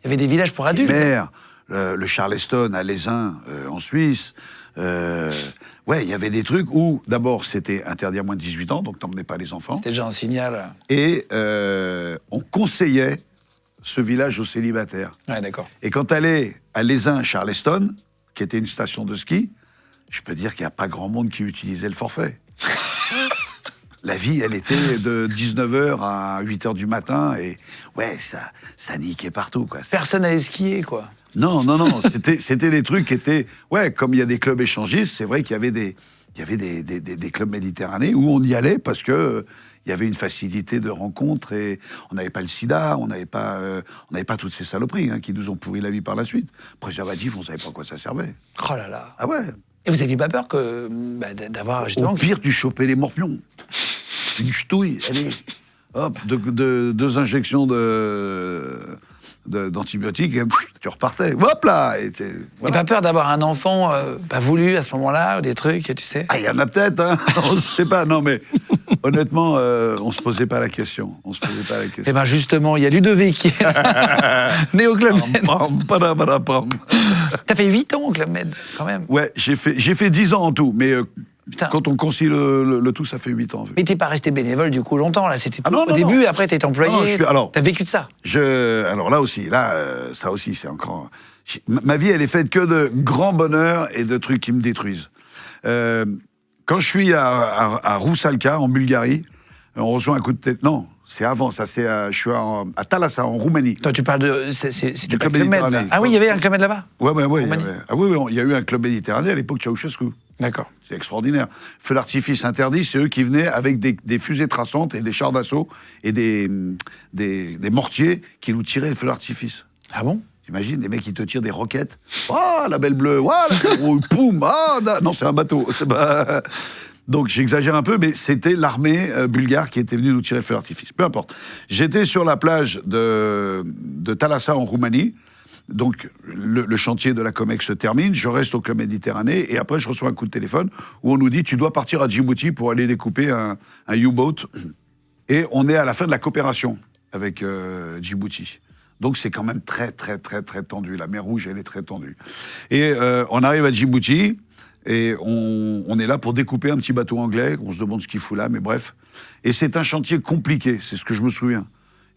y avait des villages pour adultes. Mer, le Charleston à Lézin, en Suisse. Ouais, il y avait des trucs où, d'abord, c'était interdit à moins de 18 ans, donc t'emmenais pas les enfants. C'était déjà un signal. Et on conseillait ce village aux célibataires. Ouais, d'accord. Et quand t'allais à Lézin, Charleston, qui était une station de ski, je peux dire qu'il n'y a pas grand monde qui utilisait le forfait. La vie, elle était de 19h à 8h du matin, et ouais, ça niquait partout, quoi. Personne n'allait skier, quoi. Non, c'était des trucs qui étaient... Ouais, comme il y a des clubs échangistes, c'est vrai qu'il y avait des clubs méditerranéens où on y allait parce que il y avait une facilité de rencontre et on n'avait pas le sida, on n'avait pas toutes ces saloperies qui nous ont pourri la vie par la suite. Préservatif, on savait pas à quoi ça servait. Oh là là. Ah ouais. Et vous aviez pas peur d'avoir justement... Au pire, tu chopais les morpions. Une ch'touille, allez, hop, deux injections d'antibiotiques, et tu repartais. Hop là et voilà. Et pas peur d'avoir un enfant pas voulu à ce moment-là, ou des trucs, tu sais? Ah, il y en a peut-être, hein. On ne sait pas, non, mais honnêtement, on se posait pas la question. Eh ben justement, il y a Ludovic qui est là, né au Club Med. T'as fait 8 ans au Club Med, quand même. Ouais, j'ai fait 10 ans en tout, mais quand on concilie le tout, ça fait 8 ans. Mais t'es pas resté bénévole du coup longtemps, là, c'était non, au début, après t'es employé, t'as vécu de ça. Alors là aussi, ça aussi, c'est encore... Ma vie, elle est faite que de grands bonheurs et de trucs qui me détruisent. Quand je suis à Roussalka, en Bulgarie, on reçoit un coup de tête... Non, c'est avant, ça c'est... je suis à Thalassa, en Roumanie. Toi, tu parles de... C'était du pas Club Med, là. Ah oui, il y avait un Club Med là-bas. Ouais. Il y a eu un club méditerranéen à l'époque Ceausescu. D'accord. C'est extraordinaire. Feu d'artifice interdit, c'est eux qui venaient avec des fusées traçantes et des chars d'assaut et des mortiers qui nous tiraient le feu d'artifice. Ah bon? T'imagines, des mecs qui te tirent des roquettes. Oh, la belle bleue. Oh, poum. Ah, non, c'est un bateau. Donc j'exagère un peu, mais c'était l'armée bulgare qui était venue nous tirer le feu d'artifice. Peu importe. J'étais sur la plage de Thalassa en Roumanie. Donc, le chantier de la Comex se termine, je reste au Club Méditerranée, et après, je reçois un coup de téléphone où on nous dit « Tu dois partir à Djibouti pour aller découper un U-boat. » Et on est à la fin de la coopération avec Djibouti. Donc, c'est quand même très, très, très, très tendu. La mer Rouge, elle est très tendue. Et on arrive à Djibouti, et on est là pour découper un petit bateau anglais. On se demande ce qu'il fout là, mais bref. Et c'est un chantier compliqué, c'est ce que je me souviens.